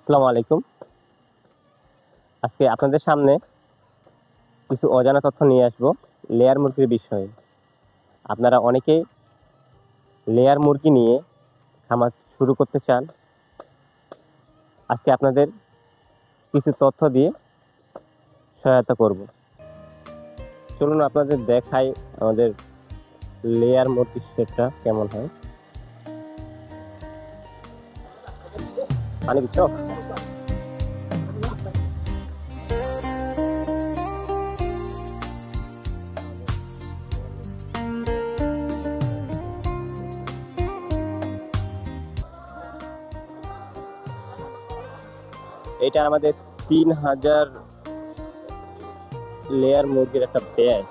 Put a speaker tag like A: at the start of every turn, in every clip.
A: আসসালামু আলাইকুম। আজকে আপনাদের সামনে কিছু অজানা তথ্য নিয়ে আসবো লেয়ার মুরগির বিষয়ে। আপনারা অনেকেই লেয়ার মুরগি নিয়ে খামার শুরু করতে চান। আজকে আপনাদের কিছু তথ্য দিয়ে সহায়তা করব। চলুন আপনাদের দেখাই আমাদের লেয়ার মুরগির সেটটা কেমন হয়। পানি দিচ্ছ? এটা আমাদের 3000 লেয়ার মুরগির একটা ব্যাচ।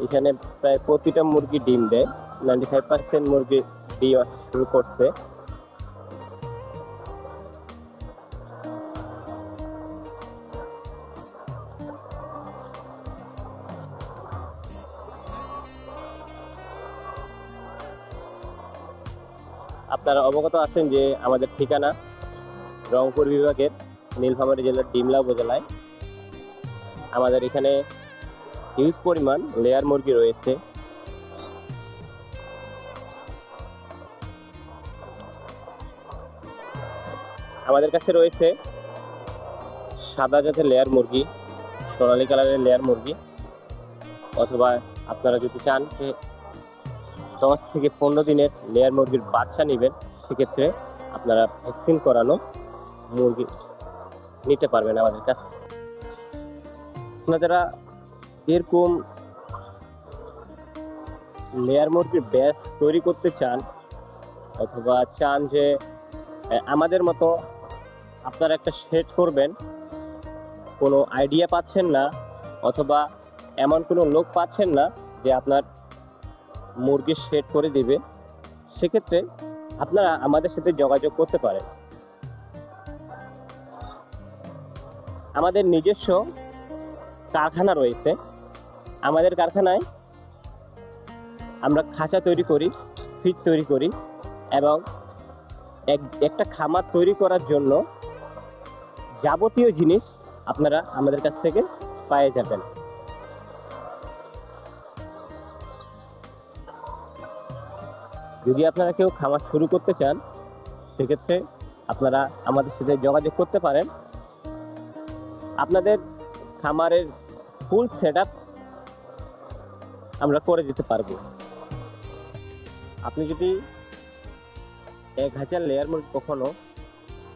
A: এখানে প্রায় প্রতিটা মুরগি ডিম দেয়। 95% মুরগি ডিম আসা শুরু করছে। আপনারা অবগত আছেন যে আমাদের ঠিকানা রংপুর বিভাগের নীলফামারী জেলার ডিমলা উপজেলায়। আমাদের এখানে হিউজ পরিমাণ লেয়ার মুরগি রয়েছে। আমাদের কাছে রয়েছে সাদা জাতের লেয়ার মুরগি, সোনালী কালারের লেয়ার মুরগি, অথবা আপনারা যদি চান যে 10 থেকে 15 দিনের লেয়ার মুরগির বাচ্চা নেবেন, সেক্ষেত্রে আপনারা ভ্যাকসিন করানো মুরগি নিতে পারবেন আমাদের কাছ থেকে। আপনারা এরকম লেয়ার মুরগির ব্যাচ তৈরি করতে চান, অথবা চান যে আমাদের মতো আপনারা একটা সেট করবেন, কোনো আইডিয়া পাচ্ছেন না, অথবা এমন কোনো লোক পাচ্ছেন না যে আপনার মুরগির সেট করে দিবে, সেক্ষেত্রে আপনারা আমাদের সাথে যোগাযোগ করতে পারেন। আমাদের নিজস্ব কারখানা রয়েছে। আমাদের কারখানায় আমরা খাঁচা তৈরি করি, ফিট তৈরি করি, এবং একটা খামার তৈরি করার জন্য যাবতীয় জিনিস আপনারা আমাদের কাছ থেকে পেয়ে যাবেন। যদি আপনারা কেউ খামার শুরু করতে চান, সেক্ষেত্রে আপনারা আমাদের সাথে যোগাযোগ করতে পারেন। আপনাদের খামারের ফুল সেটআপ আমরা করে দিতে পারবো। আপনি যদি 1000 লেয়ার মুরগি কখনো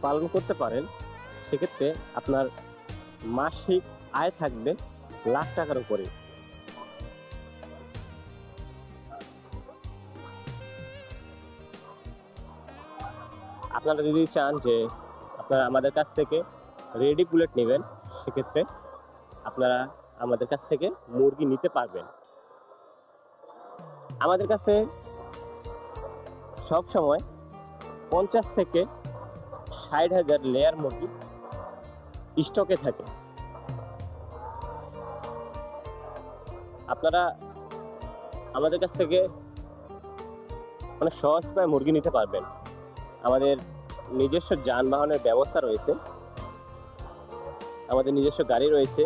A: পালন করতে পারেন, সেক্ষেত্রে আপনার মাসিক আয় থাকবে লাখ টাকার উপরে। আপনারা যদি চান যে আপনারা আমাদের কাছ থেকে রেডি বুলেট নেবেন, সেক্ষেত্রে আপনারা আমাদের কাছ থেকে মুরগি নিতে পারবেন। আমাদের কাছে সব সময় 50 থেকে 60,000 লেয়ার মুরগি স্টকে থাকে। আপনারা আমাদের কাছ থেকে অনেক সহজ উপায়ে মুরগি নিতে পারবেন। আমাদের নিজস্ব যানবাহনের ব্যবস্থা রয়েছে, আমাদের নিজস্ব গাড়ি রয়েছে।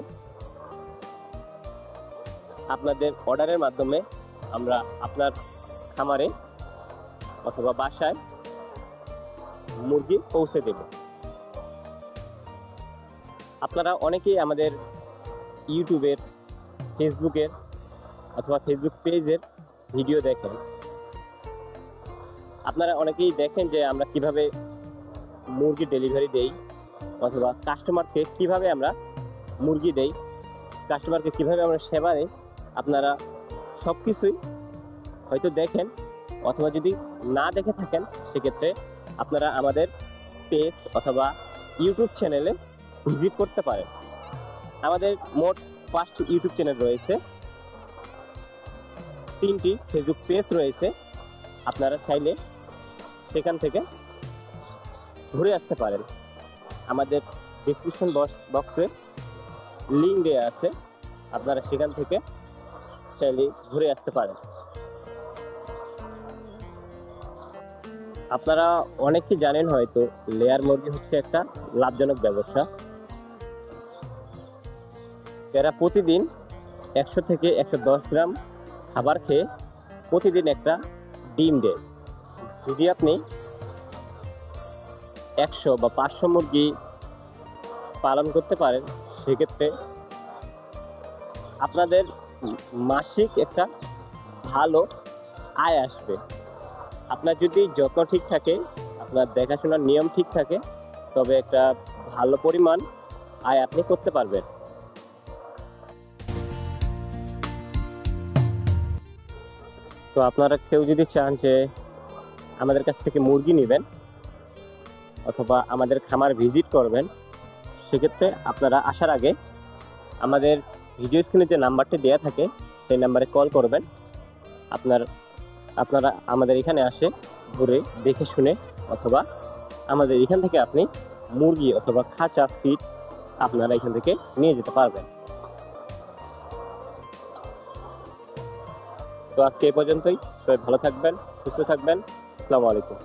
A: আপনাদের অর্ডারের মাধ্যমে আমরা আপনার খামারে অথবা বাসায় মুরগি পৌঁছে দেব। আপনারা অনেকেই আমাদের ইউটিউবের, ফেসবুকের অথবা ফেসবুক পেজের ভিডিও দেখেন। আপনারা অনেকেই দেখেন যে আমরা কিভাবে মুরগি ডেলিভারি দেই, অথবা কাস্টমারকে কিভাবে আমরা মুরগি দেই, কাস্টমারকে কিভাবে আমরা সেবা দিই। আপনারা সব কিছুই হয়তো দেখেন, অথবা যদি না দেখে থাকেন, সেক্ষেত্রে আপনারা আমাদের পেজ অথবা ইউটিউব চ্যানেলে ভিজিট করতে পারেন। আমাদের মোট 5টি ইউটিউব চ্যানেল রয়েছে, 3টি ফেসবুক পেজ রয়েছে। আপনারা চাইলে সেখান থেকে ঘুরে আসতে পারেন। আমাদের ডেসক্রিপশন বক্সে লিঙ্ক দেওয়া আছে, আপনারা সেখান থেকে চাইলে ঘুরে আসতে পারেন। আপনারা অনেকেই জানেন হয়তো লেয়ার মুরগি হচ্ছে একটা লাভজনক ব্যবসা। এরা প্রতিদিন 100 থেকে 110 গ্রাম খাবার খেয়ে প্রতিদিন একটা ডিম দেয়। যদি আপনি 100 বা 500 মুরগি পালন করতে পারেন, সেক্ষেত্রে আপনাদের মাসিক একটা ভালো আয় আসবে। আপনার যদি যত্ন ঠিক থাকে, আপনার দেখাশোনার নিয়ম ঠিক থাকে, তবে একটা ভালো পরিমাণ আয় আপনি করতে পারবেন। তো আপনারা কেউ যদি চান যে আমাদের কাছ থেকে মুরগি নেবেন অথবা আমাদের খামার ভিজিট করবেন, সেক্ষেত্রে আপনারা আসার আগে আমাদের ভিডিও স্ক্রিনে যে নাম্বারটি দেওয়া থাকে সেই নাম্বারে কল করবেন। আপনারা আমাদের এখানে আসে ঘুরে দেখে শুনে, অথবা আমাদের এখান থেকে আপনি মুরগি অথবা খাঁচা ফিট আপনারা এখান থেকে নিয়ে যেতে পারবেন। তো আজকে এই পর্যন্তই। সবাই ভালো থাকবেন, সুস্থ থাকবেন। আসসালামু আলাইকুম।